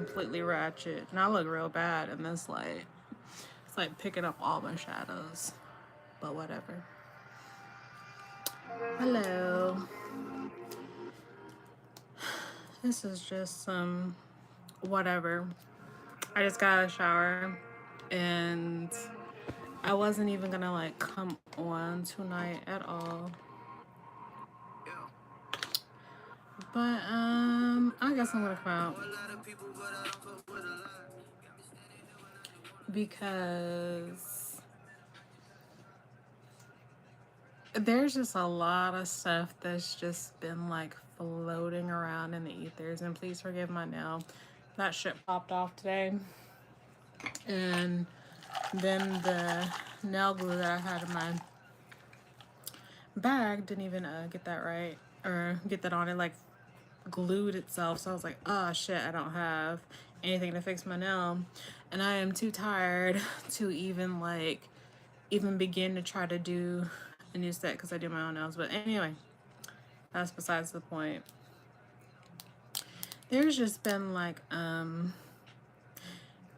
completely ratchet. And I look real bad in this light. It's like picking up all my shadows. But whatever. Hello. This is just some whatever. I just got out of the shower and I wasn't even gonna like come on tonight at all. But I guess I'm gonna come out because there's just a lot of stuff that's just been like floating around in the ethers. And please forgive my nail. That shit popped off today. And then the nail glue that I had in my bag didn't even get that right or get that on. It like glued itself. So I was like, oh shit, I don't have anything to fix my nail. And I am too tired to even begin to try to do a new set because I do my own nails. But anyway, that's besides the point. There's just been like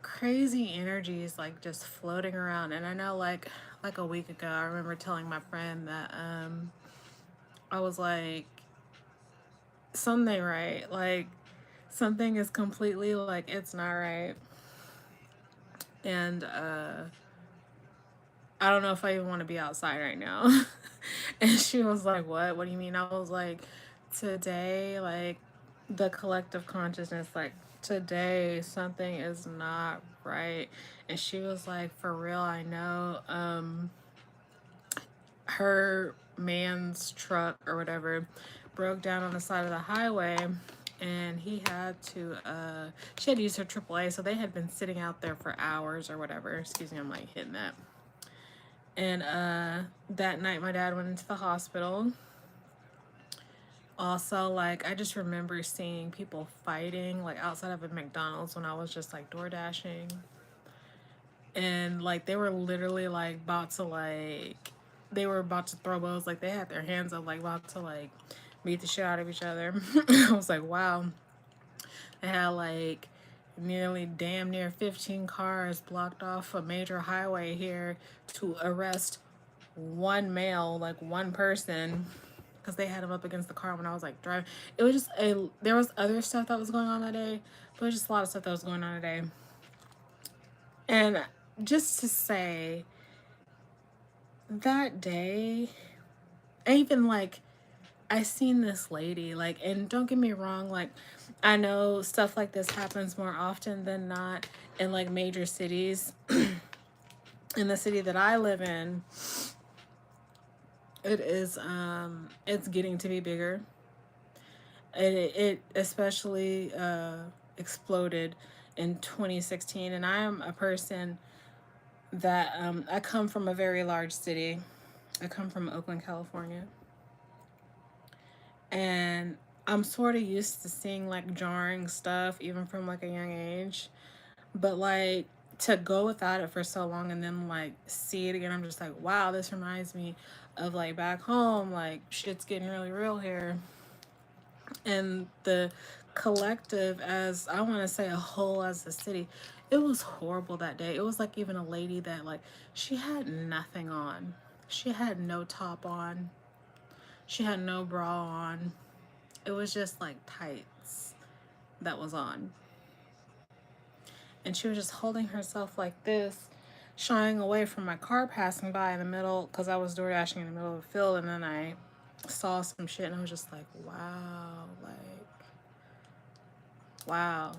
crazy energies like just floating around. And I know like a week ago I remember telling my friend that I was like, something right, like something is completely like it's not right. And I don't know if I even want to be outside right now. And she was like, what do you mean? I was like, today, like the collective consciousness, like today something is not right. And she was like, for real, I know. Her man's truck or whatever broke down on the side of the highway, and he had to she had to use her AAA, so they had been sitting out there for hours or whatever. Excuse me, I'm like hitting that. And that night my dad went into the hospital. Also, like I just remember seeing people fighting like outside of a McDonald's when I was just like door dashing. And like they were literally like about to throw bows, like they had their hands up like about to like beat the shit out of each other. I was like, wow. They had like nearly damn near 15 cars blocked off a major highway here to arrest one male, like one person, because they had him up against the car when I was like driving. It was just there was other stuff that was going on that day, but it was just a lot of stuff that was going on today. And just to say, that day, even like I seen this lady, like, and don't get me wrong, like I know stuff like this happens more often than not in like major cities. In the city that I live in, it's getting to be bigger. It especially exploded in 2016, and I am a person that I come from a very large city. I come from Oakland, California. And I'm sort of used to seeing like jarring stuff even from like a young age. But like to go without it for so long and then like see it again, I'm just like, wow, this reminds me of like back home, like shit's getting really real here. And the collective, as I want to say a whole as a city, it was horrible that day. It was like even a lady that like she had nothing on. She had no top on. She had no bra on. It was just like tights that was on. And she was just holding herself like this, shying away from my car passing by in the middle, because I was door dashing in the middle of the field. And then I saw some shit and I was just like, wow, like, wow.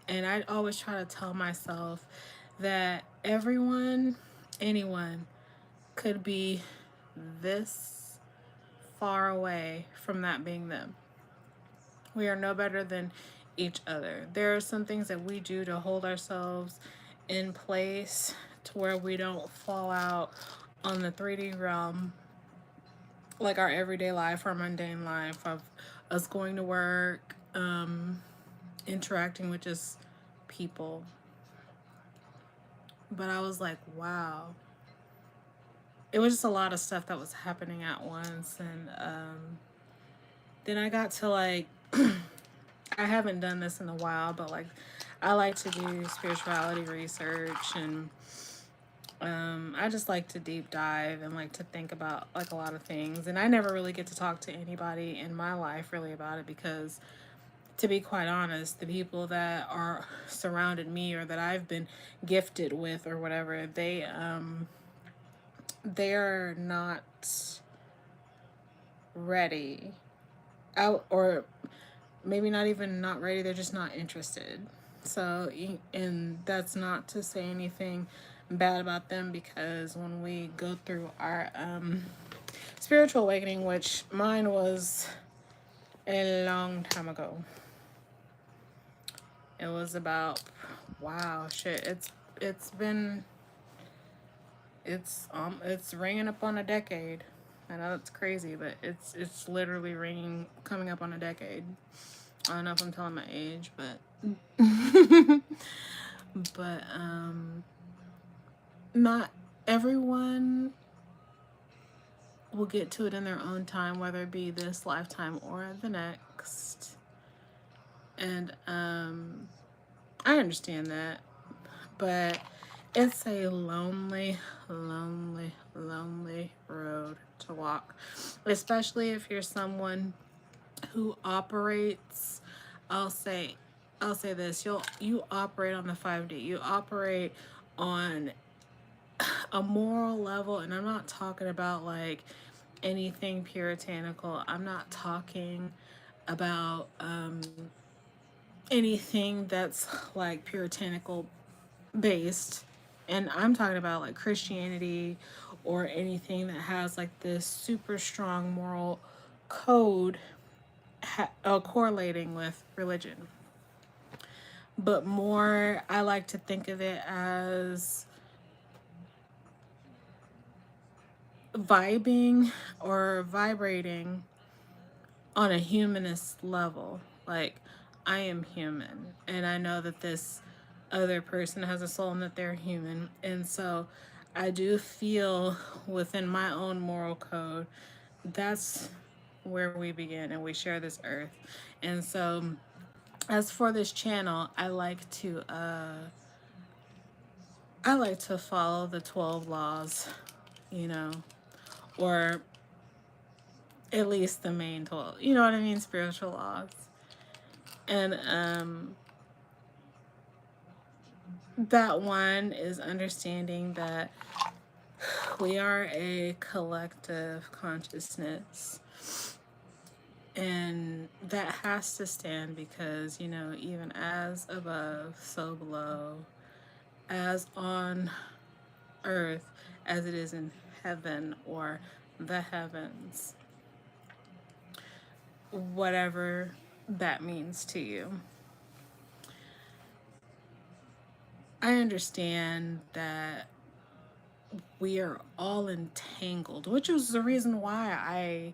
And I always try to tell myself that anyone could be this far away from that being them. We are no better than each other. There are some things that we do to hold ourselves in place to where we don't fall out on the 3D realm, like our everyday life, our mundane life of us going to work, interacting with just people. But I was like, wow. It was just a lot of stuff that was happening at once. And then I got to like I haven't done this in a while, but like I like to do spirituality research, and I just like to deep dive and like to think about like a lot of things. And I never really get to talk to anybody in my life really about it because, to be quite honest, the people that are surrounded me or that I've been gifted with or whatever, they're not ready out, or maybe not even not ready, they're just not interested. So, and that's not to say anything bad about them, because when we go through our spiritual awakening, which mine was a long time ago, it was about, wow, shit, it's ringing up on a decade. I know it's crazy, but it's literally ringing, coming up on a decade. I don't know if I'm telling my age, but not everyone will get to it in their own time, whether it be this lifetime or the next. And I understand that, but it's a lonely, lonely, lonely road to walk, especially if you're someone who operates. I'll say, I'll say this: you operate on the 5D. You operate on a moral level, and I'm not talking about like anything puritanical. I'm not talking about anything that's like puritanical based, and I'm talking about like Christianity or anything that has like this super strong moral code correlating with religion. But more, I like to think of it as vibing or vibrating on a humanist level. Like, I am human, and I know that this other person has a soul and that they're human. And so I do feel within my own moral code, that's where we begin and we share this earth. And so as for this channel, I like to follow the 12 laws, you know, or at least the main 12, you know what I mean, spiritual laws. And that one is understanding that we are a collective consciousness, and that has to stand because, you know, even as above, so below, as on earth as it is in heaven or the heavens, whatever that means to you. I understand that we are all entangled, which is the reason why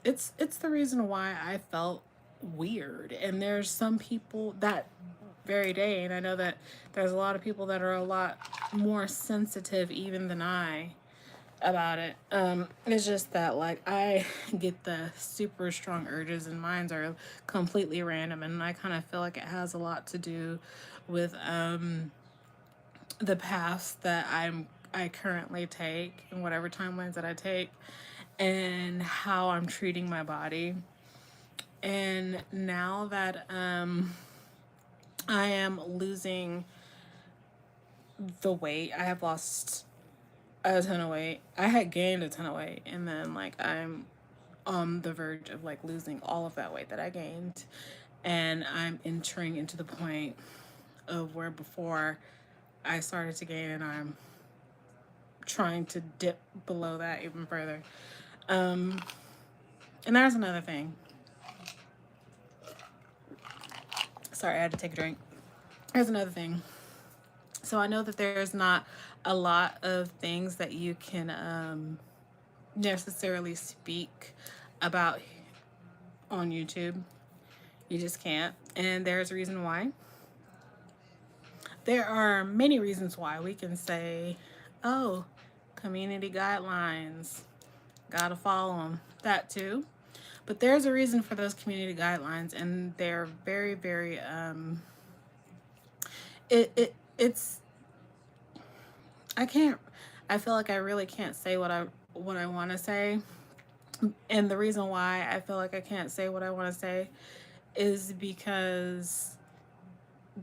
it's the reason why I felt weird. And there's some people that very day, and I know that there's a lot of people that are a lot more sensitive even than I about it. It's just that like I get the super strong urges, and mine are completely random, and I kind of feel like it has a lot to do with the paths that I currently take and whatever timelines that I take, and how I'm treating my body. And now that I am losing the weight, I have lost a ton of weight. I had gained a ton of weight, and then like I'm on the verge of like losing all of that weight that I gained, and I'm entering into the point of where before I started to gain, and I'm trying to dip below that even further. And there's another thing. Sorry, I had to take a drink. There's another thing. So I know that there's not a lot of things that you can necessarily speak about on YouTube. You just can't. And there's a reason why. There are many reasons why. We can say, oh, community guidelines, gotta follow them. That too. But there's a reason for those community guidelines, and they're very, very it's I can't I feel like I really can't say what I want to say. And the reason why I feel like I can't say what I want to say is because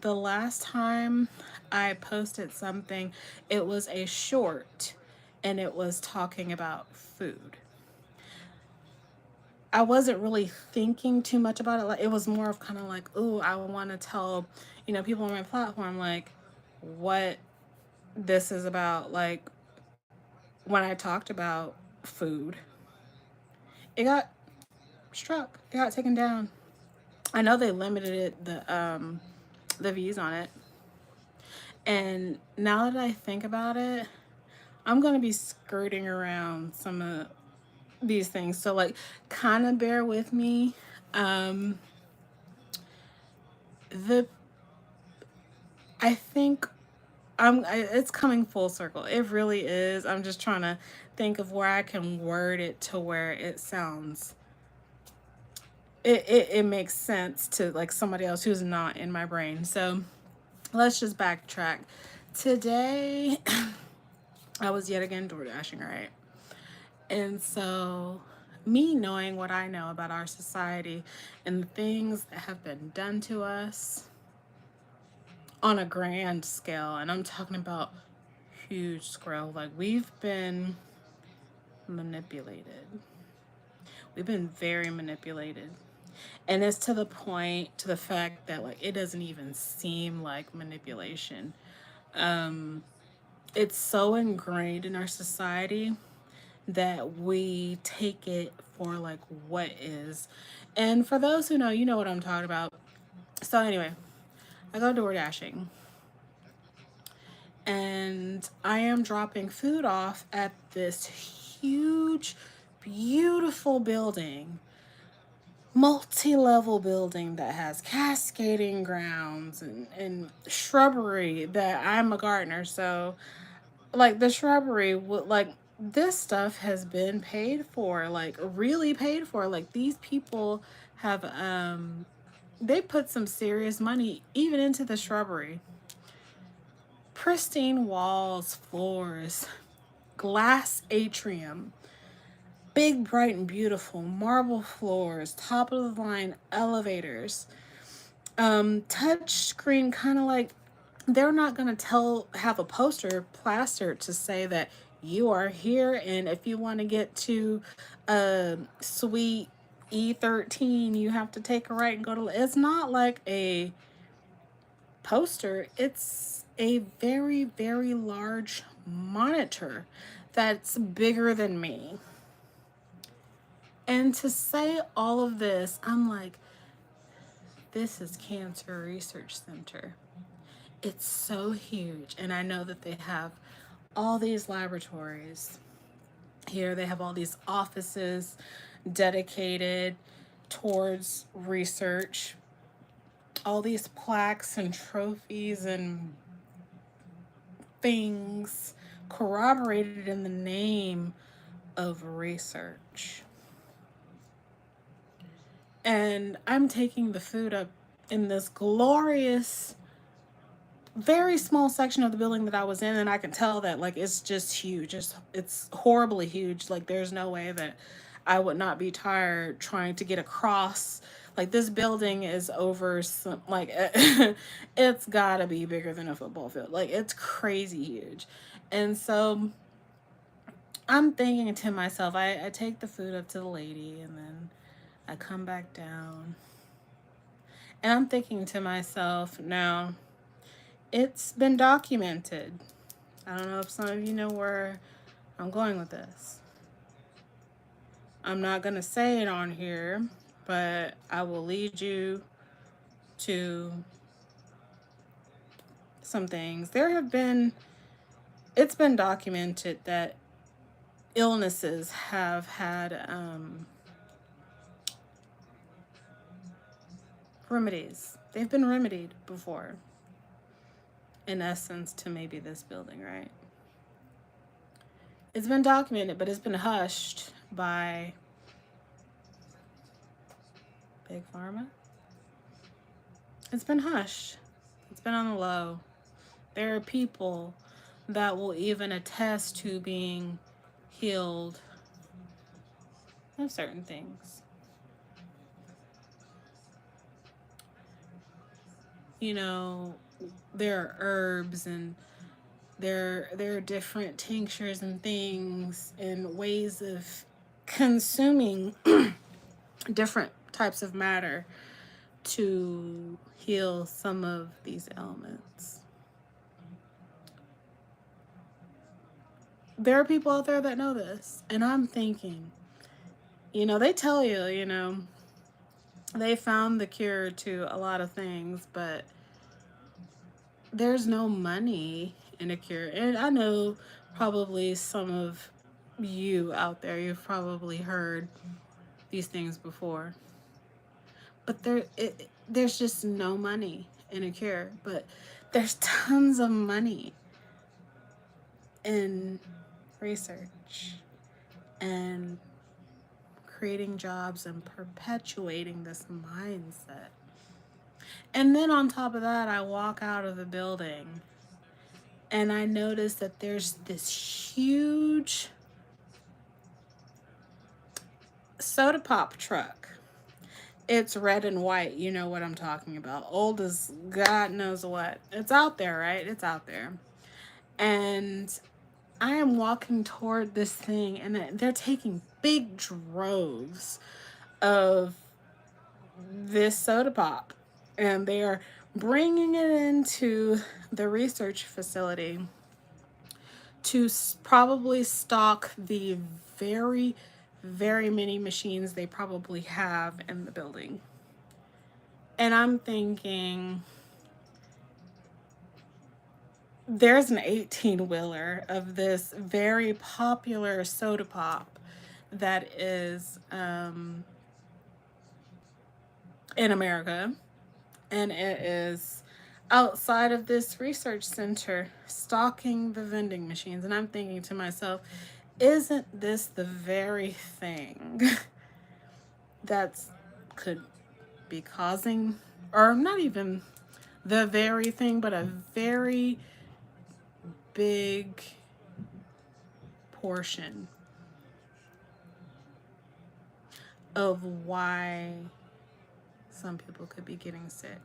the last time I posted something, it was a short and it was talking about food. I wasn't really thinking too much about it. Like, it was more of kind of like, ooh, I want to tell, people on my platform, like, what this is about. Like, when I talked about food, it got struck. It got taken down. I know they limited it, the views on it. And now that I think about it, I'm going to be skirting around some of these things. So, like, kind of bear with me. The I think it's coming full circle. It really is. I'm just trying to think of where I can word it to where it sounds it makes sense to like somebody else who's not in my brain. So let's just backtrack. Today I was yet again door dashing, right? And so me knowing what I know about our society and the things that have been done to us on a grand scale, and I'm talking about huge scale, like we've been manipulated. We've been very manipulated. And it's to the point, to the fact that like it doesn't even seem like manipulation. It's so ingrained in our society that we take it for like what is. And for those who know, you know what I'm talking about. So anyway, I go door dashing and I am dropping food off at this huge, beautiful building, multi-level building that has cascading grounds and shrubbery. That I'm a gardener, so like the shrubbery would like this stuff has been paid for, like really paid for. Like these people have they put some serious money even into the shrubbery. Pristine walls, floors, glass atrium, big, bright, and beautiful marble floors, top of the line elevators, touch screen, kind of like they're not gonna have a poster plastered to say that you are here, and if you want to get to suite E13, you have to take a right and go to. It's not like a poster. It's a very, very large monitor that's bigger than me. And to say all of this, I'm like, this is Cancer Research Center. It's so huge. And I know that they have all these laboratories here. They have all these offices dedicated towards research, all these plaques and trophies and things corroborated in the name of research. And I'm taking the food up in this glorious, very small section of the building that I was in, and I can tell that like it's just huge. It's horribly huge. Like there's no way that I would not be tired trying to get across. Like this building is over some like it's gotta be bigger than a football field. Like it's crazy huge. And so I'm thinking to myself, I take the food up to the lady and then I come back down. And I'm thinking to myself, now, it's been documented. I don't know if some of you know where I'm going with this. I'm not going to say it on here, but I will lead you to some things. It's been documented that illnesses have had remedies. They've been remedied before, in essence, to maybe this building, right? It's been documented, but it's been hushed by Big Pharma. It's been hushed. It's been on the low. There are people that will even attest to being healed of certain things. You know, there are herbs and there are different tinctures and things and ways of consuming different types of matter to heal some of these ailments. There are people out there that know this, and I'm thinking, you know, they tell you, you know, they found the cure to a lot of things, but there's no money in a cure. And I know probably some of you out there, you've probably heard these things before, but there's just no money in a cure. But there's tons of money in research and creating jobs and perpetuating this mindset. And then on top of that, I walk out of the building and I notice that there's this huge soda pop truck. It's red and white. You know what I'm talking about. Old as God knows what. It's out there, right? It's out there. And I am walking toward this thing, and they're taking big droves of this soda pop, and they are bringing it into the research facility to probably stock the very, very many machines they probably have in the building. And I'm thinking, there's an 18-wheeler of this very popular soda pop that is in America, and it is outside of this research center stocking the vending machines. And I'm thinking to myself, isn't this the very thing that's could be causing, or not even the very thing, but a very big portion of why some people could be getting sick?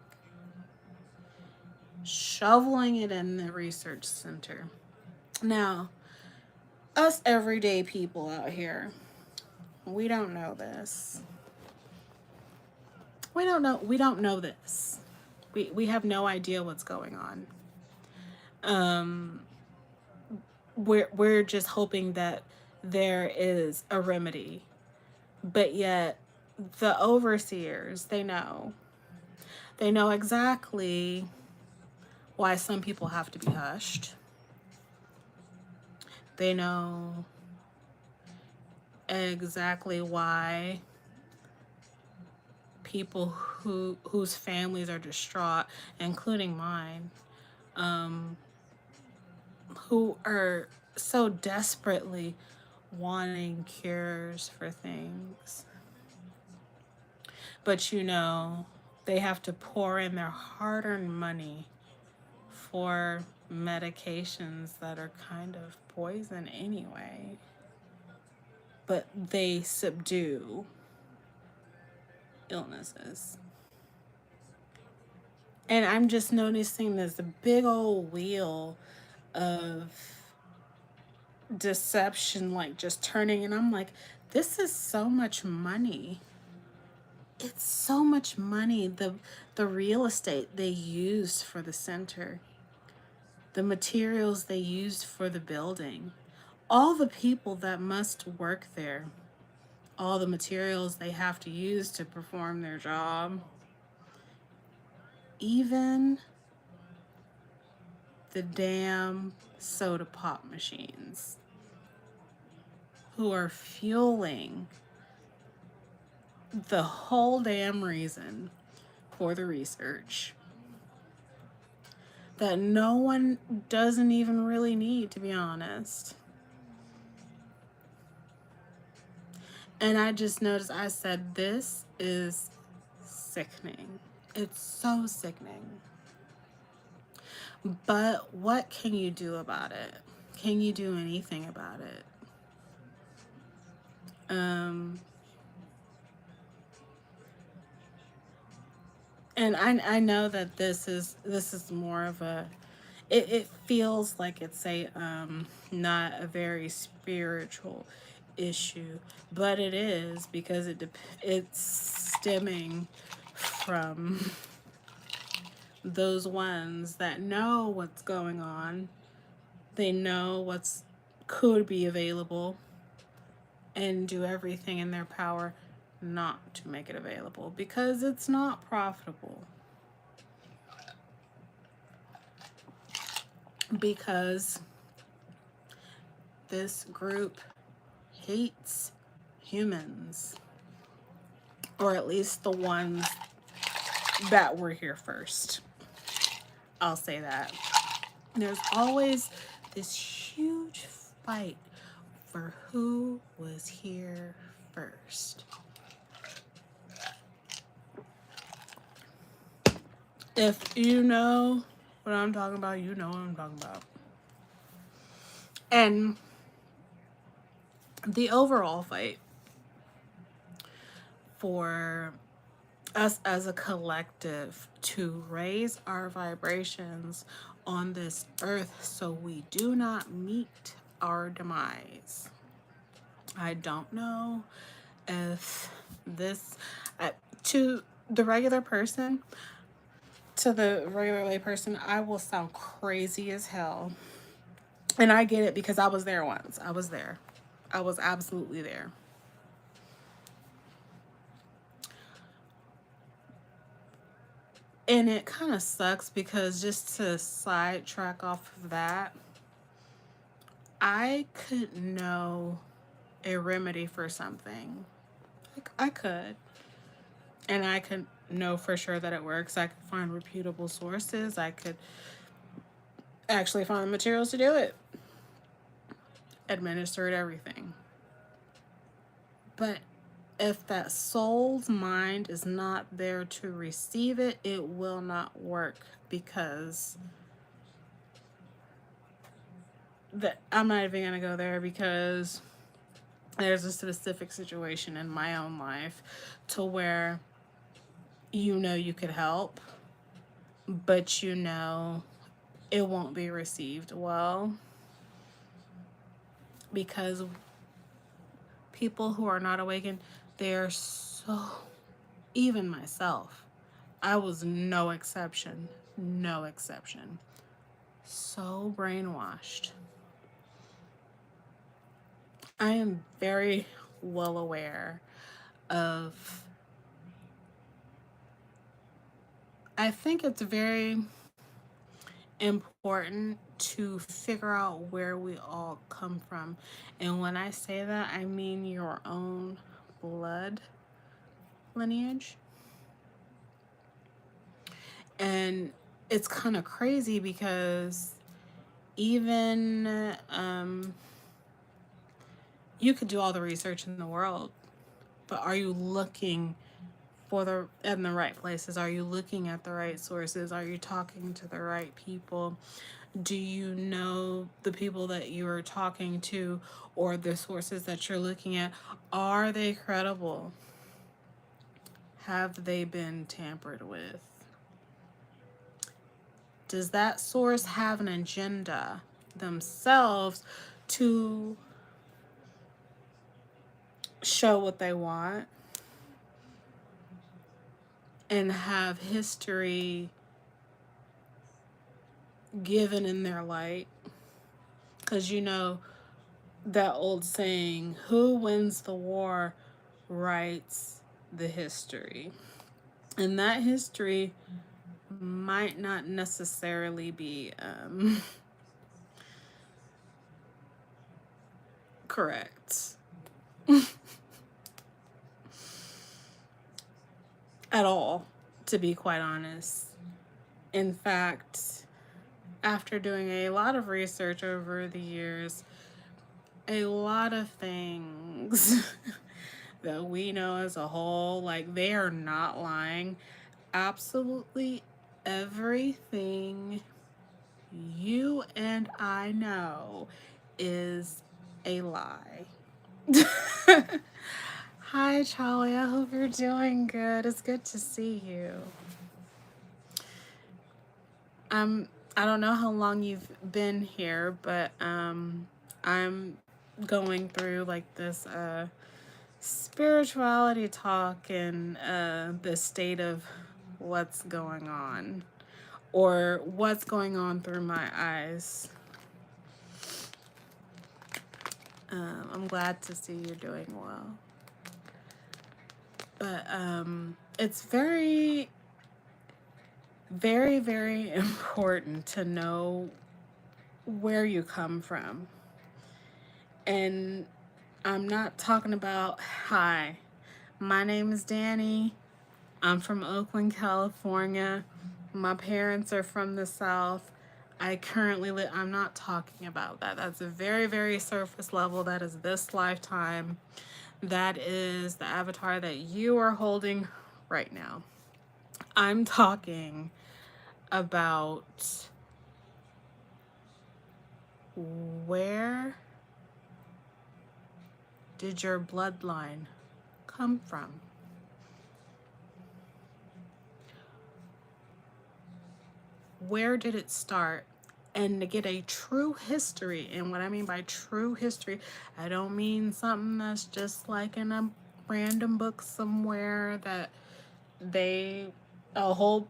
Shoveling it in the research center. Now, us everyday people out here, we don't know this. We don't know this. We have no idea what's going on. We're just hoping that there is a remedy. But yet the overseers, they know exactly why some people have to be hushed. They know exactly why people whose families are distraught, including mine, who are so desperately wanting cures for things. But you know, they have to pour in their hard-earned money for medications that are kind of poison anyway. But they subdue illnesses. And I'm just noticing this big old wheel of deception, like just turning, and I'm like, this is so much money. It's so much money. The real estate they used for the center, the materials they used for the building, all the people that must work there, all the materials they have to use to perform their job, even the damn soda pop machines who are fueling the whole damn reason for the research that no one doesn't even really need, to be honest. And I just noticed, I said, this is sickening. It's so sickening. But what can you do about it? Can you do anything about it? And I know that this is more of a, it feels like it's a not a very spiritual issue, but it is, because it's stemming from those ones that know what's going on. They know what's could be available, and do everything in their power not to make it available, because it's not profitable. Because this group hates humans, or at least the ones that were here first. I'll say that. There's always this huge fight for who was here first. If you know what I'm talking about, you know what I'm talking about. And the overall fight for us as a collective to raise our vibrations on this earth so we do not meet our demise. I don't know if this, to the regular person, to the regular lay person, I will sound crazy as hell. And I get it, because I was there once. I was there. I was absolutely there. And it kind of sucks, because just to sidetrack off of that, I could know a remedy for something. I could. And I could know for sure that it works. I could find reputable sources. I could actually find the materials to do it. Administer it, everything. But if that soul's mind is not there to receive it, it will not work, because I'm not even going to go there, because there's a specific situation in my own life to where you know you could help, but you know it won't be received well, because people who are not awakened, they're so, even myself, I was no exception, so brainwashed. I am very well aware of, I think it's very important to figure out where we all come from. And when I say that, I mean your own blood lineage. And it's kind of crazy, because even you could do all the research in the world, but are you looking in the right places? Are you looking at the right sources? Are you talking to the right people? Do you know the people that you are talking to, or the sources that you're looking at? Are they credible? Have they been tampered with? Does that source have an agenda themselves to show what they want and have history given in their light? Because you know that old saying, who wins the war writes the history. And that history might not necessarily be correct at all, to be quite honest. In fact, after doing a lot of research over the years, a lot of things that we know as a whole, like, they are not lying. Absolutely everything you and I know is a lie. Hi, Charlie. I hope you're doing good. It's good to see you. I don't know how long you've been here, but I'm going through like this spirituality talk and the state of what's going on, or what's going on through my eyes. I'm glad to see you're doing well. But it's very, very, very important to know where you come from. And I'm not talking about, hi, my name is Dannii. I'm from Oakland, California. My parents are from the South. I currently live, I'm not talking about that. That's a very, very surface level. That is this lifetime. That is the avatar that you are holding right now. I'm talking about where did your bloodline come from? Where did it start? And to get a true history, and what I mean by true history, I don't mean something that's just like in a random book somewhere that a whole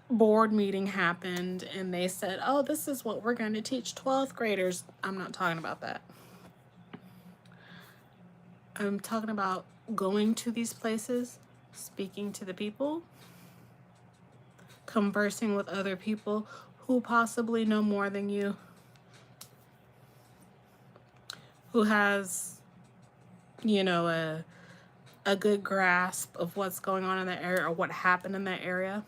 board meeting happened and they said, oh, this is what we're going to teach 12th graders. I'm not talking about that. I'm talking about going to these places, speaking to the people, conversing with other people who possibly know more than you, who has, you know, a good grasp of what's going on in that area or what happened in that area.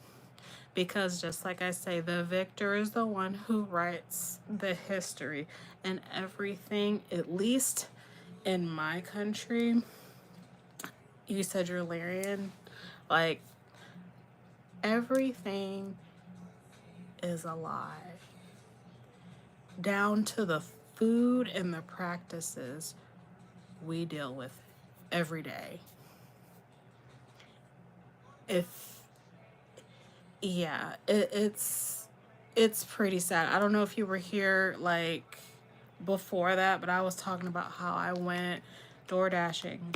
Because just like I say, the victor is the one who writes the history, and everything, at least in my country, you said you're Lyrian, like, everything is a lie. Down to the food and the practices we deal with every day. It's pretty sad. I don't know if you were here like before that, but I was talking about how I went door dashing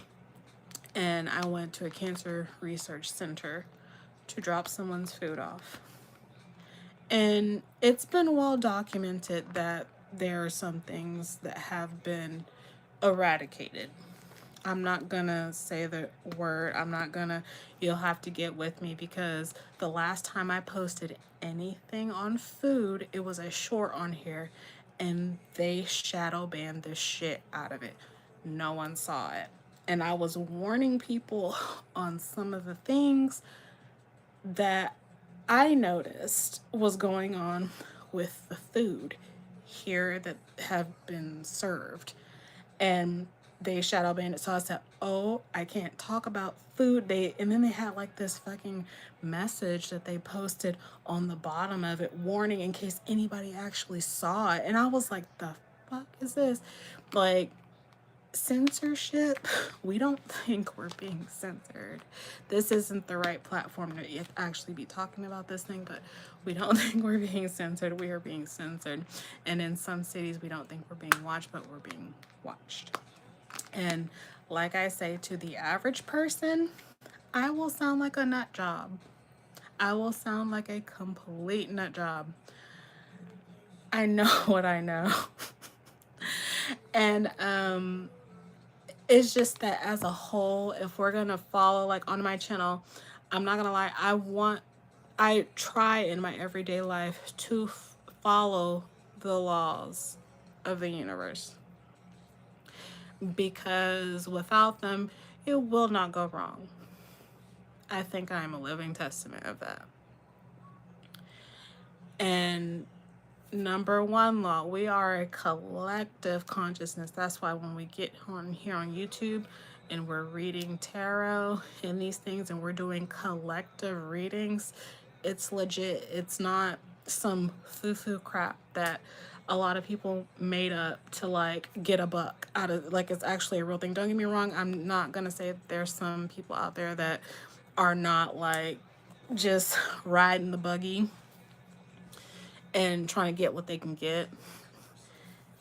and I went to a cancer research center to drop someone's food off. And it's been well documented that there are some things that have been eradicated. I'm not gonna say the word. You'll have to get with me, because the last time I posted anything on food, it was a short on here and they shadow banned the shit out of it. No one saw it. And I was warning people on some of the things that I noticed was going on with the food here that have been served. And they shadow banned it. So I said, oh, I can't talk about food. And then they had like this fucking message that they posted on the bottom of it, warning in case anybody actually saw it. And I was like, the fuck is this? Like, censorship? We don't think we're being censored. This isn't the right platform to actually be talking about this thing, but we don't think we're being censored. We are being censored. And in some cities, we don't think we're being watched, but we're being watched. And like I say, to the average person, I will sound like a nut job. I will sound like a complete nut job. I know what I know. And it's just that as a whole, if we're gonna follow, like on my channel, I'm not gonna lie, I try in my everyday life to follow the laws of the universe, because without them, it will not go wrong. I think I'm a living testament of that. And number one law, we are a collective consciousness. That's why when we get on here on YouTube, and we're reading tarot and these things, and we're doing collective readings, it's legit. It's not some foo-foo crap that a lot of people made up to like get a buck out of, like it's actually a real thing. Don't get me wrong, I'm not gonna say that there's some people out there that are not like just riding the buggy and trying to get what they can get.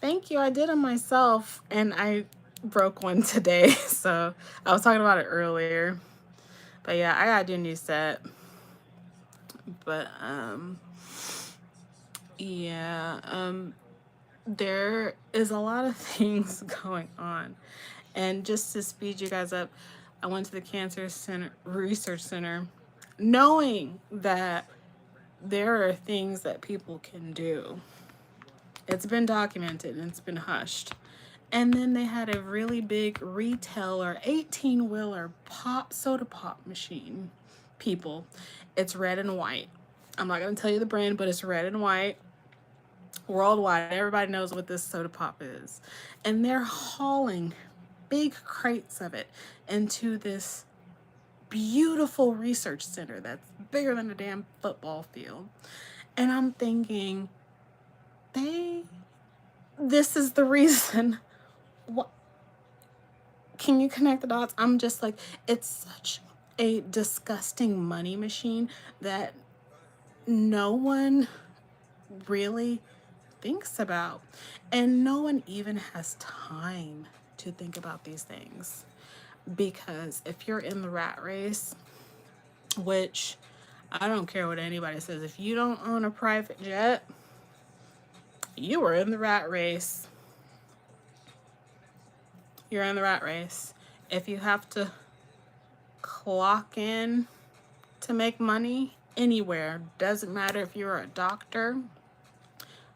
Thank you. I did it myself and I broke one today. So I was talking about it earlier. But yeah, I gotta do a new set. But yeah, there is a lot of things going on. And just to speed you guys up, I went to the Cancer Center Research Center knowing that there are things that people can do. It's been documented and it's been hushed. And then they had a really big retailer, 18-wheeler pop soda pop machine. People, it's red and white. I'm not going to tell you the brand, but it's red and white. Worldwide, everybody knows what this soda pop is. And they're hauling big crates of it into this beautiful research center that's bigger than a damn football field. And I'm thinking, this is the reason. What? Can you connect the dots? I'm just like, it's such a disgusting money machine that no one really thinks about. And no one even has time to think about these things. Because if you're in the rat race, which I don't care what anybody says, if you don't own a private jet, you are in the rat race. You're in the rat race. If you have to clock in to make money anywhere, doesn't matter if you're a doctor,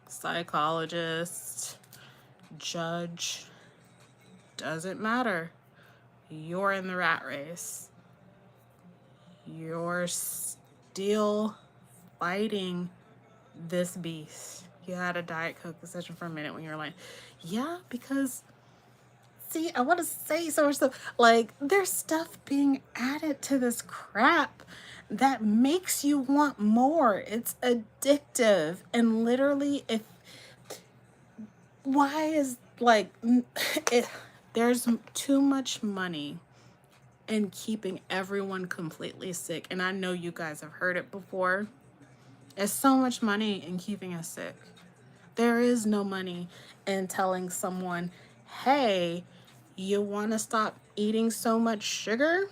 psychologist, judge, doesn't matter. You're in the rat race. You're still fighting this beast. You had a Diet Coke session for a minute when you were like, yeah, because see, I want to say so much stuff. Like, there's stuff being added to this crap that makes you want more. It's addictive. And literally, why is like, there's too much money in keeping everyone completely sick. And I know you guys have heard it before. There's so much money in keeping us sick. There is no money in telling someone, hey, you want to stop eating so much sugar?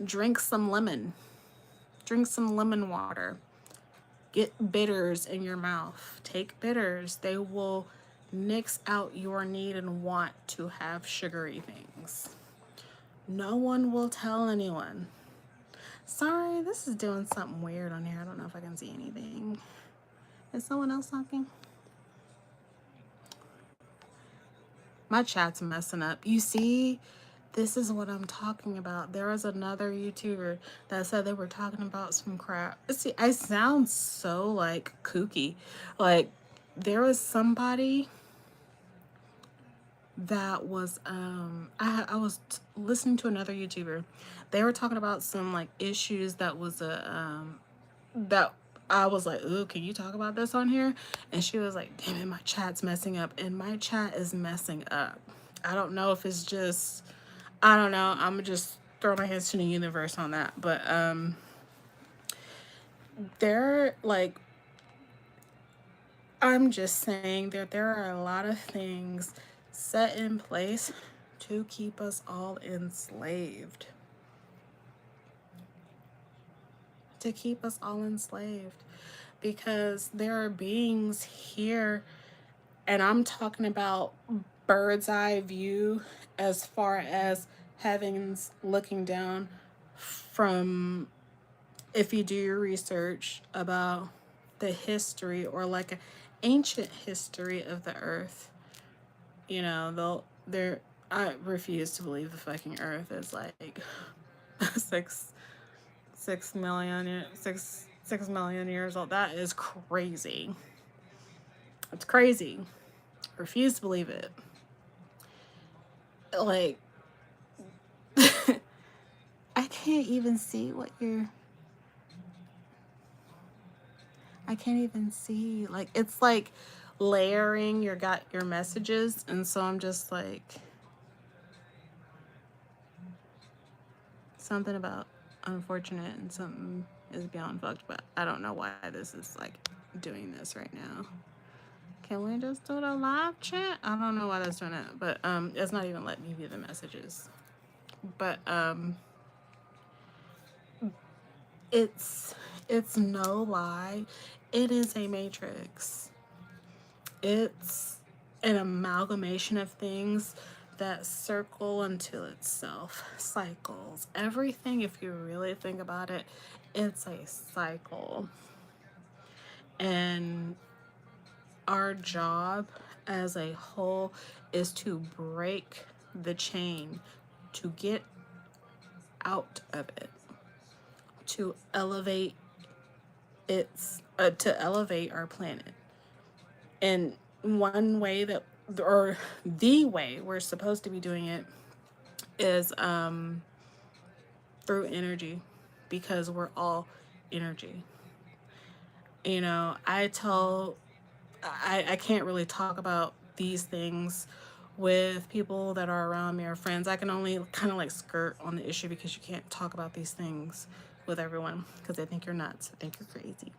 Drink some lemon. Drink some lemon water. Get bitters in your mouth. Take bitters. They will nix out your need and want to have sugary things. No one will tell anyone. Sorry, this is doing something weird on here. I don't know if I can see anything. Is someone else talking? My chat's messing up. You see, this is what I'm talking about. There was another YouTuber that said they were talking about some crap. See, I sound so like kooky. Like, there was somebody that was I was listening to another YouTuber. They were talking about some like issues that was that I was like, ooh, can you talk about this on here? And she was like, damn it, my chat's messing up. And my chat is messing up. I don't know if it's just, I don't know. I'm gonna just throw my hands to the universe on that. But they're like, I'm just saying that there are a lot of things set in place to keep us all enslaved. To keep us all enslaved. Because there are beings here, and I'm talking about bird's eye view as far as heavens looking down from, if you do your research about the history or like an ancient history of the earth, you know, I refuse to believe the fucking earth is like 6 million years old. That is crazy. It's crazy. Refuse to believe it. like, I can't even see what you're, I can't even see, like, it's like layering your messages, and so I'm just like, something about unfortunate and something is beyond fucked, but I don't know why this is like doing this right now. Can we just do the live chat? I don't know why that's doing it, but it's not even letting me view the messages. But it's no lie. It is a matrix. It's an amalgamation of things that circle until itself, cycles. Everything, if you really think about it, it's a cycle. And our job as a whole is to break the chain, to get out of it, to elevate to elevate our planet. And one way that, or the way we're supposed to be doing it, is through energy, because we're all energy. You know, I can't really talk about these things with people that are around me or friends. I can only kind of like skirt on the issue because you can't talk about these things with everyone because they think you're nuts, they think you're crazy.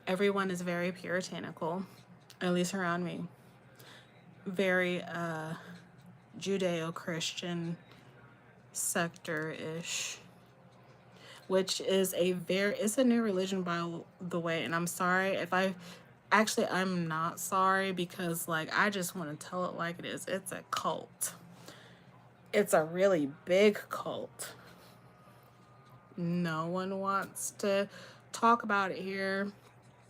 Everyone is very puritanical, at least around me. Very Judeo-Christian sector-ish, which is it's a new religion, by the way. And I'm sorry if I'm not sorry, because like I just want to tell it like it is. It's a cult. It's a really big cult. No one wants to talk about it here.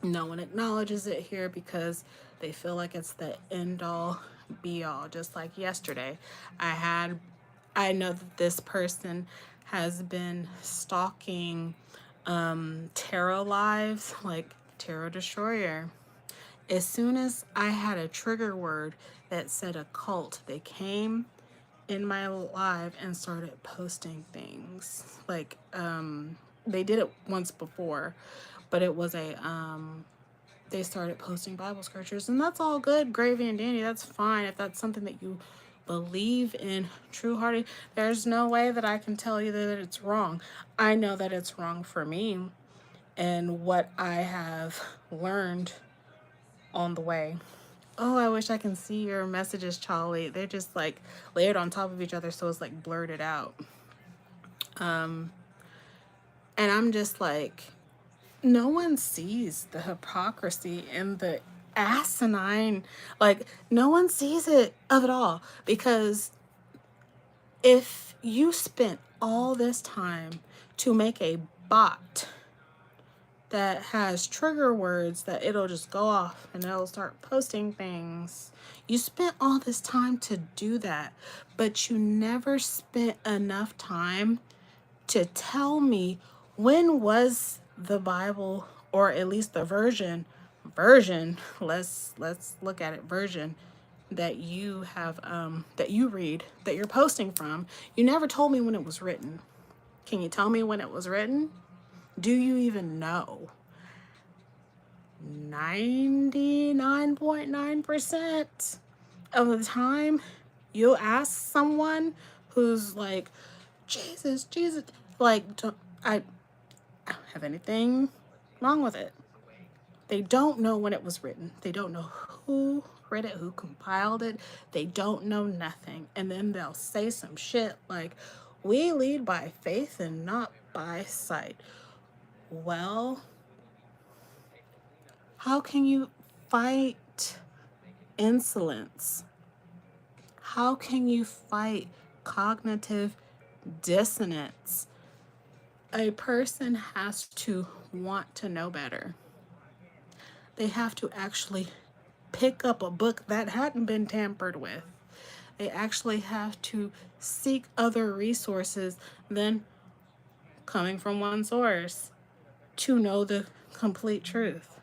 No one acknowledges it here because they feel like it's the end all be all. Just like yesterday, I know that this person has been stalking tarot lives, like Tarot Destroyer. As soon as I had a trigger word that said occult, they came in my live and started posting things. Like they did it once before, but it was they started posting Bible scriptures, and that's all good, gravy and dandy. That's fine if that's something that you believe in true-hearted. There's no way that I can tell you that it's wrong. I know that it's wrong for me and what I have learned on the way. Oh, I wish I can see your messages, Charlie. They're just like layered on top of each other, so it's like blurted out. And I'm just like, no one sees the hypocrisy and the asinine, like no one sees it of it all. Because if you spent all this time to make a bot that has trigger words that it'll just go off and it'll start posting things, you spent all this time to do that, but you never spent enough time to tell me, when was the Bible, or at least the version, let's look at it, version that you have that you read, that you're posting from. You never told me when it was written. Can you tell me when it was written? Do you even know? 99.9% of the time you'll ask someone who's like, Jesus, like, I don't have anything wrong with it. They don't know when it was written. They don't know who read it, who compiled it. They don't know nothing. And then they'll say some shit like, we lead by faith and not by sight. Well, how can you fight insolence? How can you fight cognitive dissonance? A person has to want to know better. They have to actually pick up a book that hadn't been tampered with. They actually have to seek other resources than coming from one source to know the complete truth.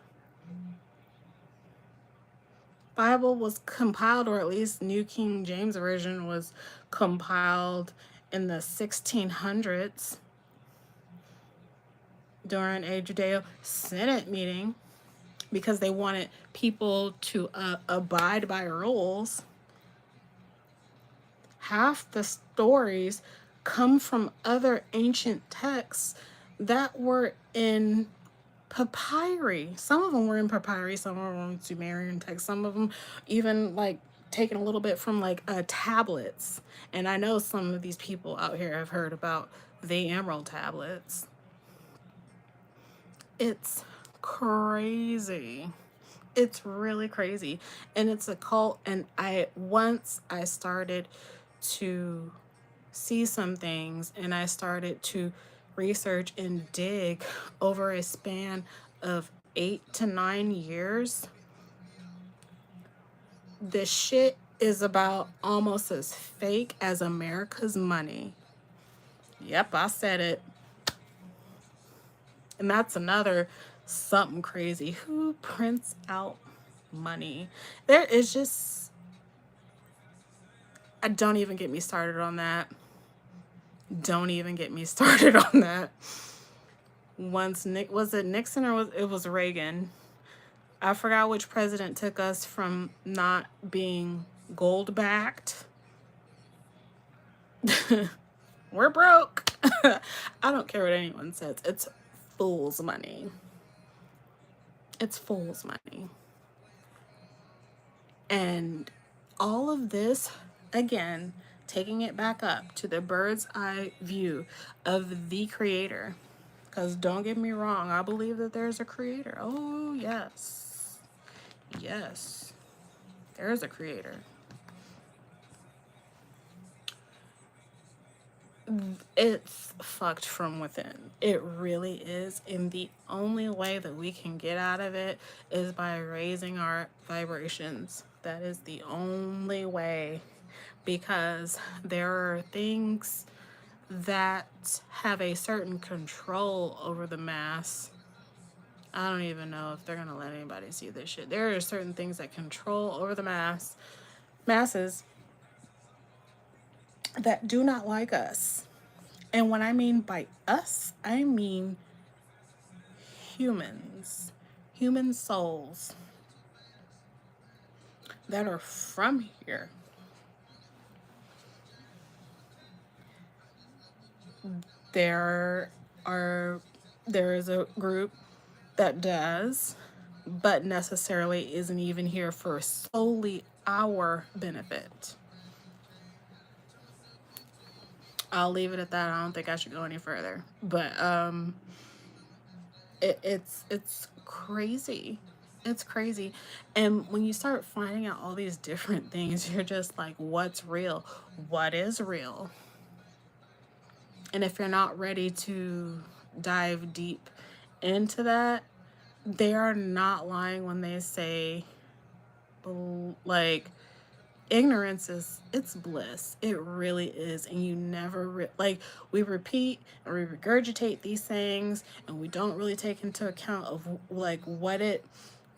Bible was compiled, or at least New King James Version was compiled in the 1600s during a Judeo-Senate meeting because they wanted people to abide by rules. Half the stories come from other ancient texts that were in papyri. Some of them were in papyri, some of them were in Sumerian text, some of them even like taken a little bit from like tablets. And I know some of these people out here have heard about the Emerald tablets. It's crazy. It's really crazy. And it's a cult. And once I started to see some things and I started to research and dig over a span of 8 to 9 years, this shit is about almost as fake as America's money. Yep, I said it. And that's another something crazy. Who prints out money? There is just, don't even get me started on that. Don't even get me started on that. Once was it Nixon or it was Reagan? I forgot which president took us from not being gold backed. We're broke. I don't care what anyone says. It's fool's money. It's fool's money. And all of this, again, taking it back up to the bird's eye view of the creator. Because don't get me wrong, I believe that there's a creator. Oh, yes. Yes. There is a creator. It's fucked from within. It really is. And the only way that we can get out of it is by raising our vibrations. That is the only way. Because there are things that have a certain control over the mass. I don't even know if they're going to let anybody see this shit. There are certain things that control over the masses that do not like us. And when I mean by us, I mean humans, human souls that are from here. There is a group that does, but necessarily isn't even here for solely our benefit. I'll leave it at that. I don't think I should go any further. But it's crazy. It's crazy. And when you start finding out all these different things, you're just like, what's real? What is real? And if you're not ready to dive deep into that, they are not lying when they say, like, ignorance it's bliss. It really is. And you never we repeat and we regurgitate these things, and we don't really take into account of like what it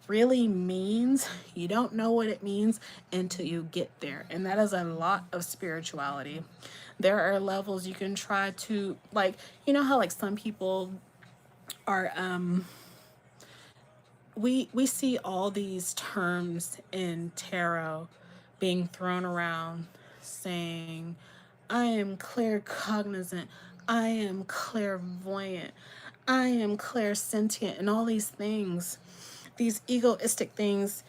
really means. You don't know what it means until you get there. And that is a lot of spirituality. There are levels you can try to, like, you know how like some people are we see all these terms in tarot being thrown around saying, I am claircognizant, I am clairvoyant, I am clairsentient, and all these things, these egoistic things.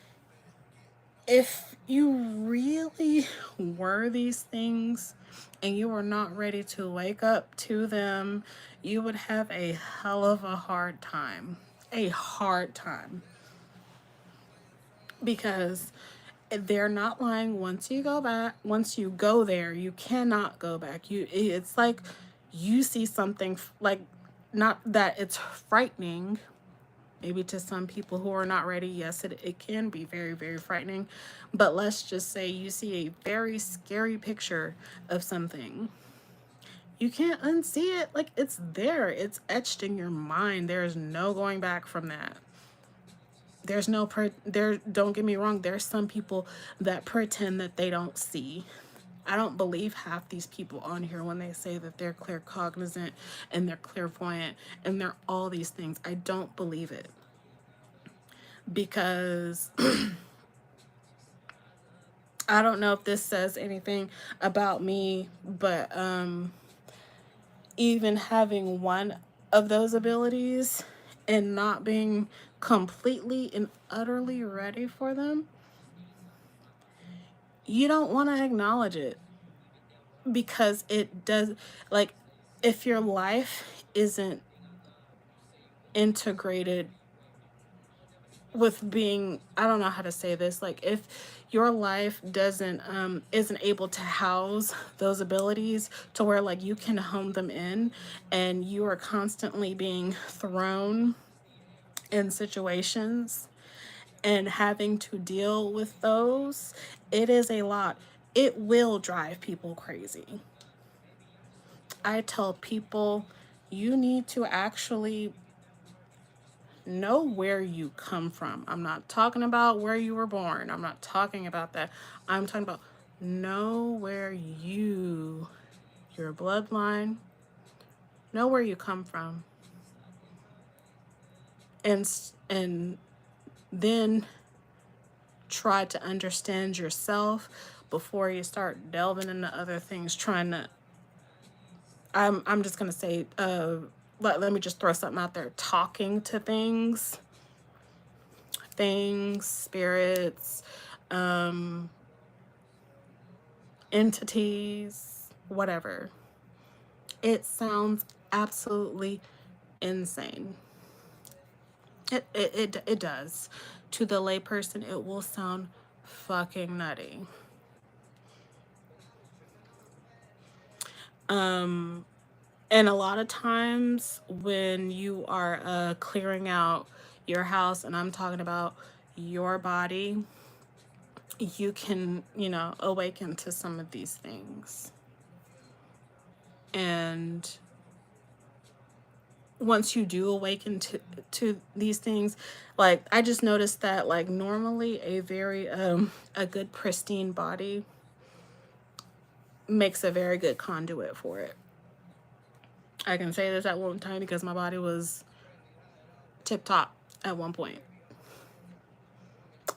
If you really were these things and you were not ready to wake up to them, you would have a hell of a hard time. A hard time. Because they're not lying. Once you go there, you cannot go back. It's like you see something, like, not that it's frightening, maybe to some people who are not ready. Yes, it can be very, very frightening, but let's just say you see a very scary picture of something. You can't unsee it. Like, it's there. It's etched in your mind. There is no going back from that. There's no don't get me wrong, there's some people that pretend that they don't see. I don't believe half these people on here when they say that they're claircognizant and they're clairvoyant and they're all these things. I don't believe it, because I don't know if this says anything about me, but even having one of those abilities and not being completely and utterly ready for them, you don't want to acknowledge it, because it does, like, if your life isn't integrated with being, I don't know how to say this, like, if your life doesn't isn't able to house those abilities to where like you can hone them in, and you are constantly being thrown in situations and having to deal with those, it is a lot. It will drive people crazy. I tell people, you need to actually know where you come from. I'm not talking about where you were born. I'm not talking about that. I'm talking about know where your bloodline, know where you come from. And then try to understand yourself before you start delving into other things, trying to, I'm just going to say, let me just throw something out there. Talking to things, spirits, entities, whatever. It sounds absolutely insane. It does. To the layperson, it will sound fucking nutty. And a lot of times when you are clearing out your house, and I'm talking about your body, you can, awaken to some of these things. And once you do awaken to these things, like, I just noticed that, like, normally a very a good pristine body makes a very good conduit for it. I can say this at one time because my body was tip top at one point.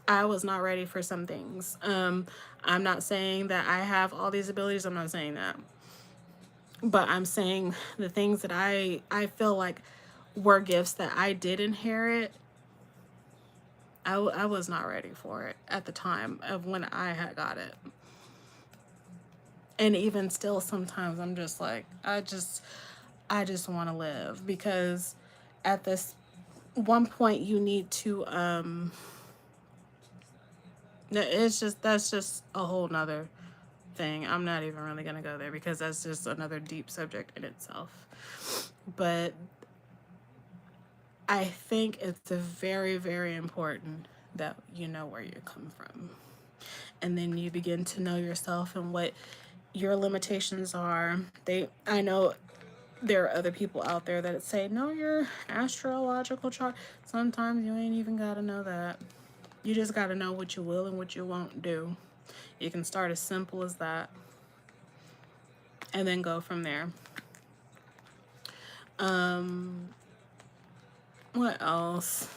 I was not ready for some things. I'm not saying that I have all these abilities. I'm not saying that. But I'm saying the things that I feel like were gifts that I did inherit, I was not ready for it at the time of when I had got it. And even still, sometimes I'm just like, I just want to live, because at this one point you need to, that's just a whole nother thing. I'm not even really going to go there because that's just another deep subject in itself. But I think it's very, very important that you know where you come from. And then you begin to know yourself and what your limitations are. I know there are other people out there that say, know your astrological chart. Sometimes you ain't even got to know that. You just got to know what you will and what you won't do. You can start as simple as that and then go from there. What else?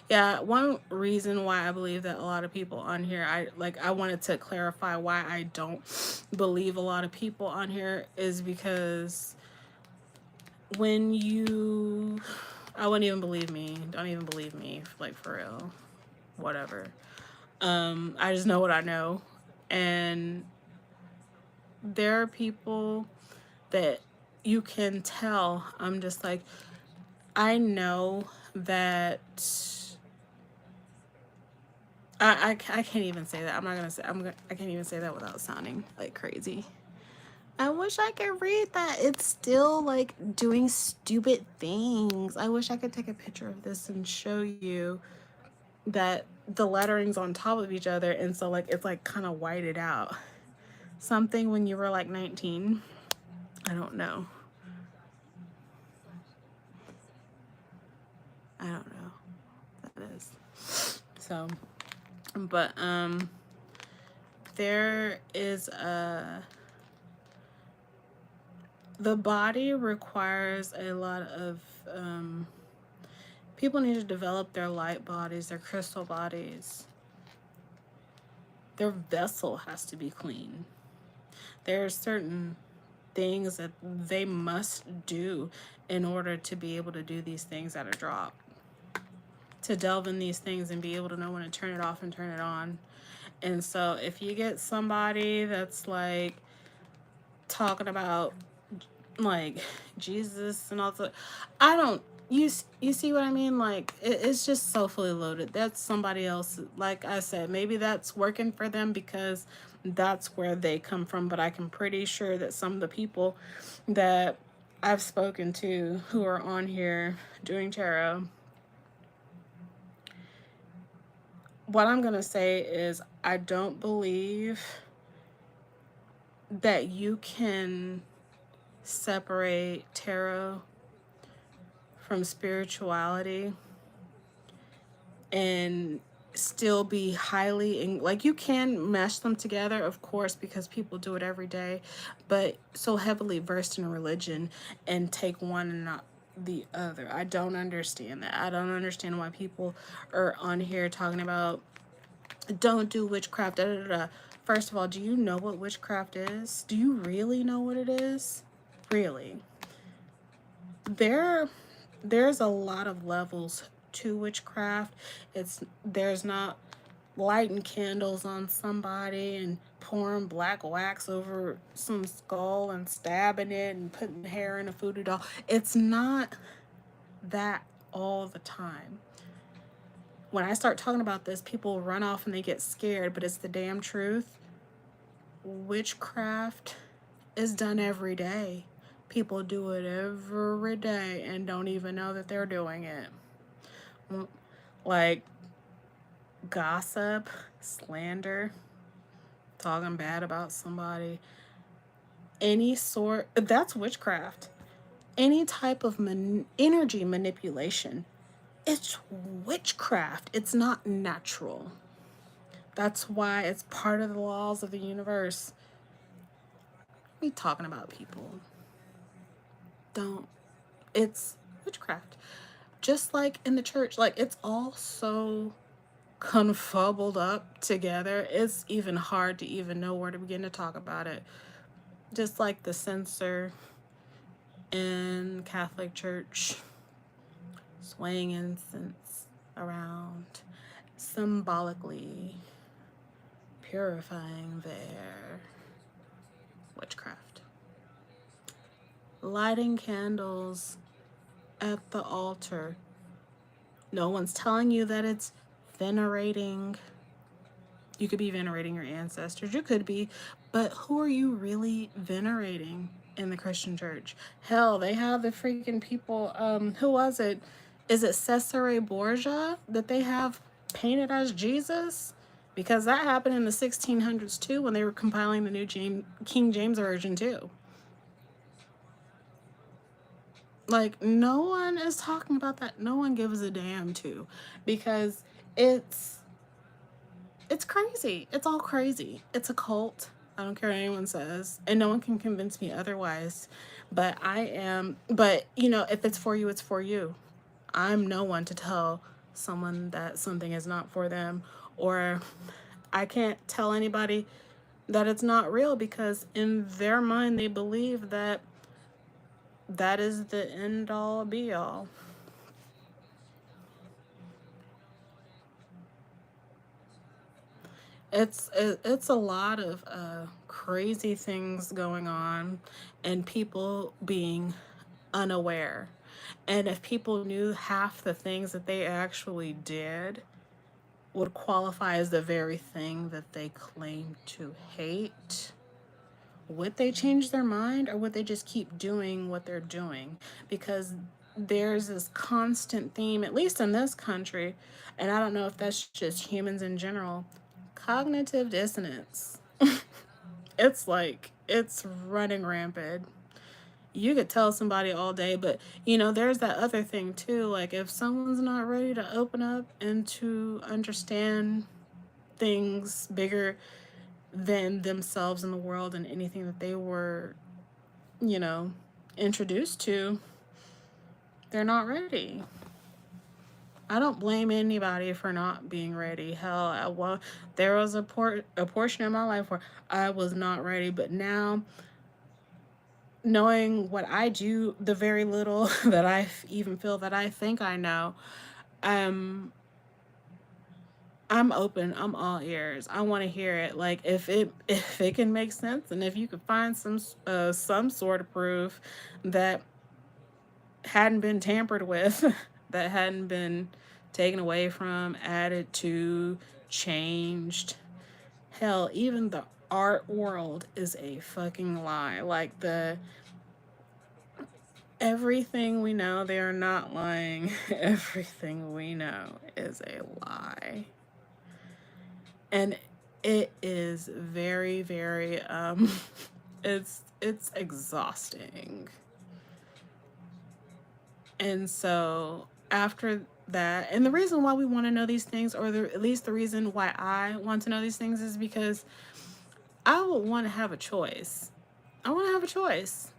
Yeah, one reason why I believe that a lot of people on here, I wanted to clarify why I don't believe a lot of people on here is because when you, I wouldn't even believe me. Don't even believe me, like, for real. Whatever. I just know what I know. And there are people that you can tell, I'm just like, I know that I can't even say that. I'm not gonna say I can't even say that without sounding like crazy. I wish I could read that. It's still like doing stupid things. I wish I could take a picture of this and show you that the lettering's on top of each other, and so like it's like kind of whited out. Something when you were like 19. I don't know. I don't know. So, but there is the body requires a lot of people need to develop their light bodies, their crystal bodies. Their vessel has to be clean. There are certain things that they must do in order to be able to do these things at a drop. To delve in these things and be able to know when to turn it off and turn it on. And so if you get somebody that's like talking about like Jesus and all that, I don't, you see what I mean? Like it's just so fully loaded. That's somebody else. Like I said, maybe that's working for them because that's where they come from. But I can pretty sure that some of the people that I've spoken to who are on here doing tarot, what I'm going to say is I don't believe that you can separate tarot from spirituality and still be highly like you can mesh them together, of course, because people do it every day, but so heavily versed in religion and take one and not the other. I don't understand that. I don't understand why people are on here talking about don't do witchcraft, da, da, da. First of all, do you know what witchcraft is? Do you really know what it is? Really? There's a lot of levels to witchcraft. There's not lighting candles on somebody and pouring black wax over some skull and stabbing it and putting hair in a voodoo doll. It's not that all the time. When I start talking about this, people run off and they get scared, but it's the damn truth. Witchcraft is done every day. People do it every day and don't even know that they're doing it. Like gossip, slander, talking bad about somebody, any sort, that's witchcraft. Any type of energy manipulation, it's witchcraft. It's not natural. That's why it's part of the laws of the universe. We talking about people. Don't. It's witchcraft. Just like in the church, like it's all so confubbled up together. It's even hard to even know where to begin to talk about it. Just like the censer in Catholic Church, swaying incense around, symbolically purifying their witchcraft. Lighting candles at the altar. No one's telling you that it's venerating. You could be venerating your ancestors. You could be. But who are you really venerating in the Christian church? Hell, they have the freaking people. Who was it? Is it Cesare Borgia that they have painted as Jesus? Because that happened in the 1600s too when they were compiling the new King James Version too. Like, no one is talking about that. No one gives a damn to, because it's crazy. It's all crazy. It's a cult. I don't care what anyone says, and no one can convince me otherwise. But you know, if it's for you, it's for you. I'm no one to tell someone that something is not for them, or I can't tell anybody that it's not real, because in their mind they believe that that is the end all be all. It's a lot of crazy things going on, and people being unaware. And if people knew half the things that they actually did would qualify as the very thing that they claim to hate, would they change their mind, or would they just keep doing what they're doing? Because there's this constant theme, at least in this country, and I don't know if that's just humans in general, cognitive dissonance. It's like, it's running rampant. You could tell somebody all day, but you know, there's that other thing too. Like, if someone's not ready to open up and to understand things bigger than themselves in the world and anything that they were, you know, introduced to, they're not ready. I don't blame anybody for not being ready. Hell, there was a portion in my life where I was not ready, but now, knowing what I do, the very little that I even feel that I think I know, I'm open. I'm all ears. I want to hear it. Like, if it can make sense, and if you could find some sort of proof that hadn't been tampered with, that hadn't been taken away from, added to, changed. Hell, even the art world is a fucking lie. Like, everything we know, they are not lying. Everything we know is a lie. And it is very, very it's exhausting. And so after that, and the reason why we want to know these things, or at least the reason why I want to know these things, is because I would want to have a choice. I want to have a choice.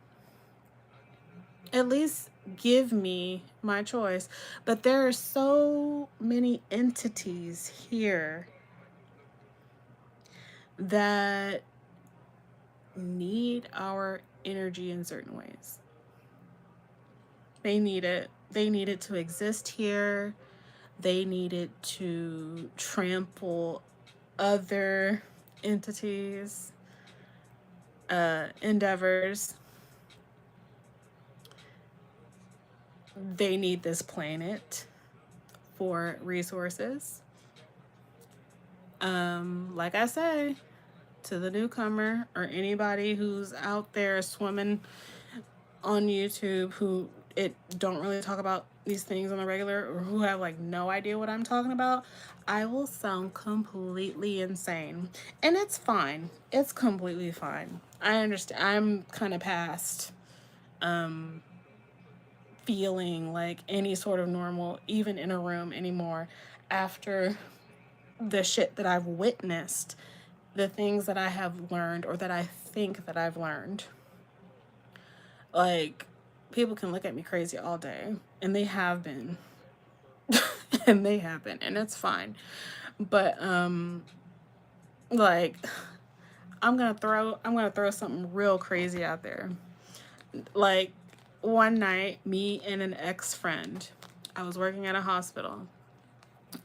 At least give me my choice. But there are so many entities here that need our energy in certain ways. They need it. They need it to exist here. They need it to trample other entities, endeavors. They need this planet for resources. Like I say, to the newcomer or anybody who's out there swimming on YouTube who don't really talk about these things on the regular, or who have like no idea what I'm talking about, I will sound completely insane. And it's fine. It's completely fine. I understand. I'm kind of past feeling like any sort of normal, even in a room anymore, after the shit that I've witnessed, the things that I have learned, or that I think that I've learned. Like, people can look at me crazy all day, and they have been. And they have been, and it's fine. But like, I'm gonna throw something real crazy out there. Like, one night, me and an ex-friend, I was working at a hospital,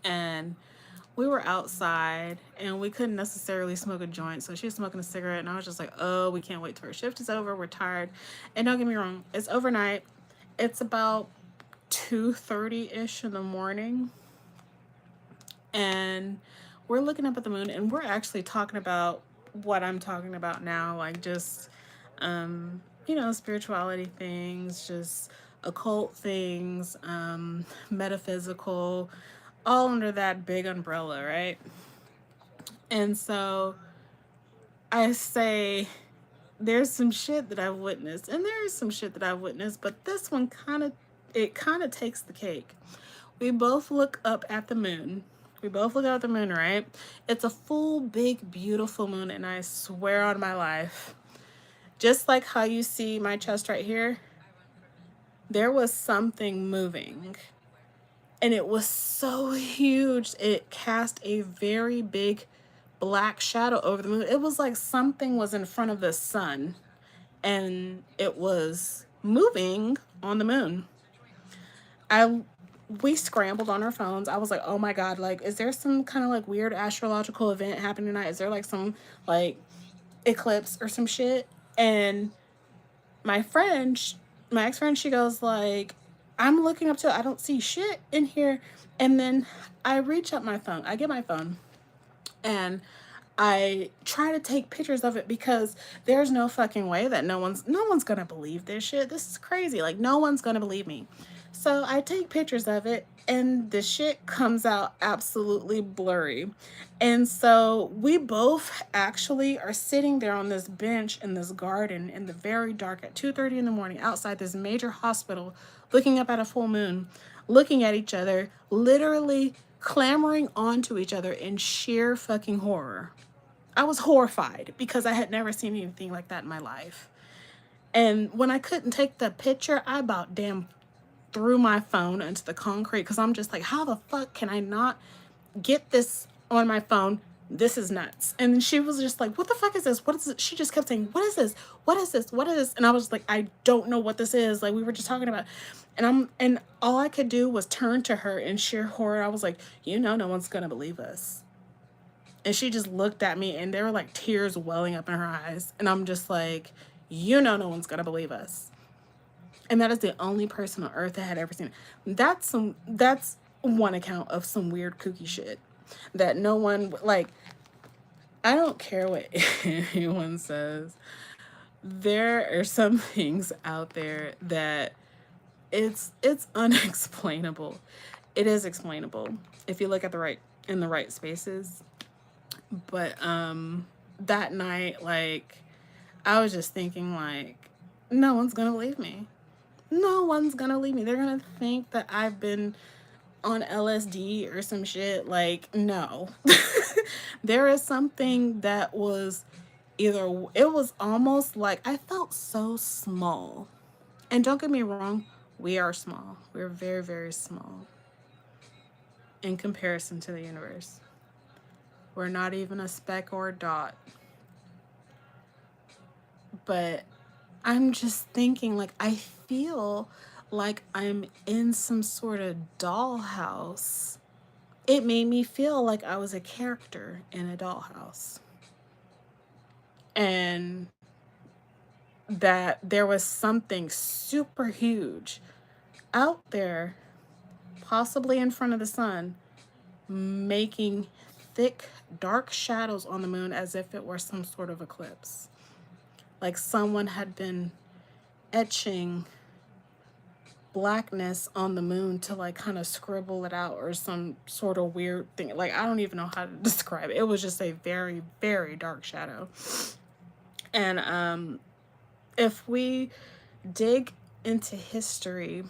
and we were outside, and we couldn't necessarily smoke a joint, so she was smoking a cigarette, and I was just like, oh, we can't wait till our shift is over, we're tired. And don't get me wrong, it's overnight. It's about 2:30-ish in the morning, and we're looking up at the moon, and we're actually talking about what I'm talking about now, like just spirituality things, just occult things, metaphysical, all under that big umbrella, right? And so I say, there's some shit that I've witnessed, and there is some shit that I've witnessed, but this one kind of takes the cake. We both look up at the moon. Right? It's a full, big, beautiful moon, and I swear on my life, just like how you see my chest right here, there was something moving. And it was so huge, it cast a very big black shadow over the moon. It was like something was in front of the sun, and it was moving on the moon. We scrambled on our phones. I was like, oh my God, like, is there some kind of like weird astrological event happening tonight? Is there like some like eclipse or some shit? And my ex-friend, she goes like, I'm looking up to it. I don't see shit in here. And then I reach up my phone. I get my phone, and I try to take pictures of it, because there's no fucking way that no one's gonna believe this shit. This is crazy. Like, no one's gonna believe me. So I take pictures of it and the shit comes out absolutely blurry. And so we both actually are sitting there on this bench in this garden in the very dark at 2:30 in the morning outside this major hospital, looking up at a full moon, looking at each other, literally clamoring onto each other in sheer fucking horror. I was horrified because I had never seen anything like that in my life. And when I couldn't take the picture, I about damn threw my phone into the concrete because I'm just like, how the fuck can I not get this on my phone? This is nuts. And then she was just like, what the fuck is this? What is it? She just kept saying, what is this? What is this? What is this? And I was like, I don't know what this is. Like we were just talking about. And all I could do was turn to her in sheer horror. I was like, you know, no one's gonna believe us. And she just looked at me and there were like tears welling up in her eyes. And I'm just like, you know, no one's gonna believe us. And that is the only person on earth that had ever seen it. That's one account of some weird kooky shit that no one, like, I don't care what anyone says. There are some things out there that it's unexplainable. It is explainable if you look at the right spaces. But that night, like, I was just thinking like, no one's gonna believe me. No one's gonna believe me. They're gonna think that I've been on LSD or some shit. Like, no. There is something that was either, it was almost like I felt so small. And don't get me wrong, we are small. We're very, very small in comparison to the universe. We're not even a speck or a dot. But I'm just thinking, like, I feel like I'm in some sort of dollhouse. It made me feel like I was a character in a dollhouse. And that there was something super huge out there, possibly in front of the sun, making thick, dark shadows on the moon as if it were some sort of eclipse. Like someone had been etching blackness on the moon to like kind of scribble it out or some sort of weird thing. Like, I don't even know how to describe it. It was just a very, very dark shadow. And if we dig into history,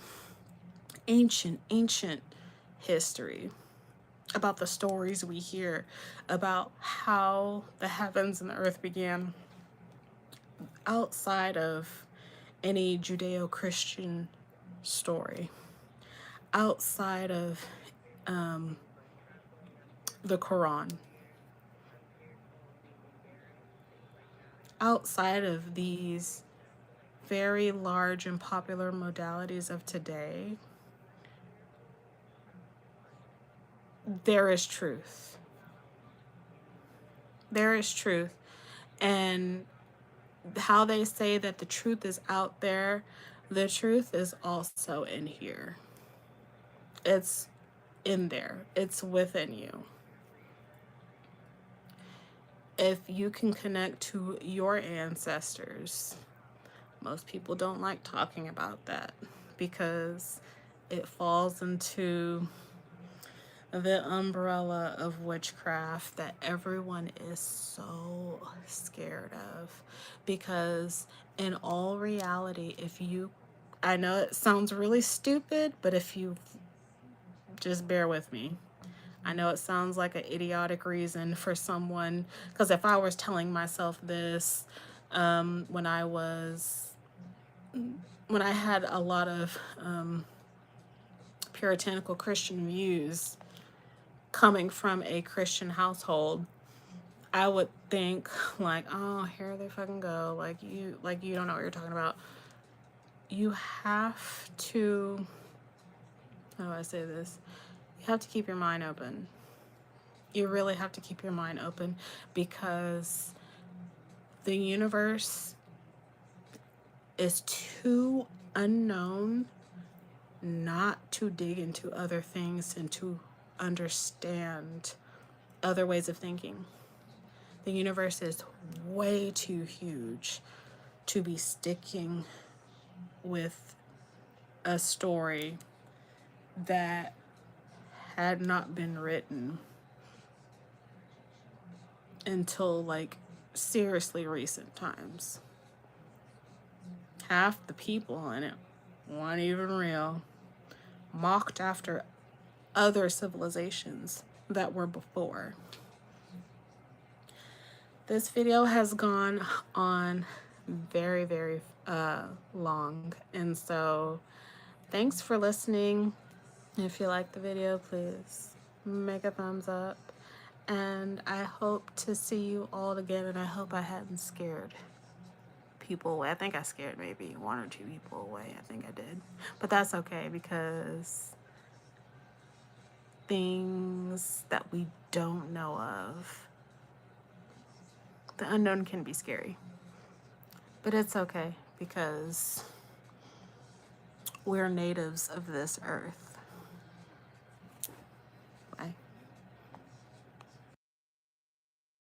ancient history, about the stories we hear about how the heavens and the earth began, outside of any Judeo-Christian story, outside of the Quran, outside of these very large and popular modalities of today, there is truth. There is truth. And how they say that the truth is out there, the truth is also in here. It's in there. It's within you. If you can connect to your ancestors, most people don't like talking about that because it falls into the umbrella of witchcraft that everyone is so scared of. Because in all reality, I know it sounds really stupid, but if you just bear with me. I know it sounds like an idiotic reason for someone, because if I was telling myself this when I had a lot of puritanical Christian views coming from a Christian household, I would think like, oh, here they fucking go. Like you don't know what you're talking about. You have to, how do I say this? You have to keep your mind open. You really have to keep your mind open because the universe is too unknown not to dig into other things and to understand other ways of thinking. The universe is way too huge to be sticking with a story that had not been written until like seriously recent times. Half the people in it weren't even real, mocked after other civilizations that were before. This video has gone on very, very long, and so thanks for listening. If you like the video, please make a thumbs up, and I hope to see you all again, and I hope I hadn't scared people away. I think I scared maybe 1 or 2 people away. I think I did, but that's okay, because things that we don't know of, the unknown can be scary, but it's okay because we're natives of this earth.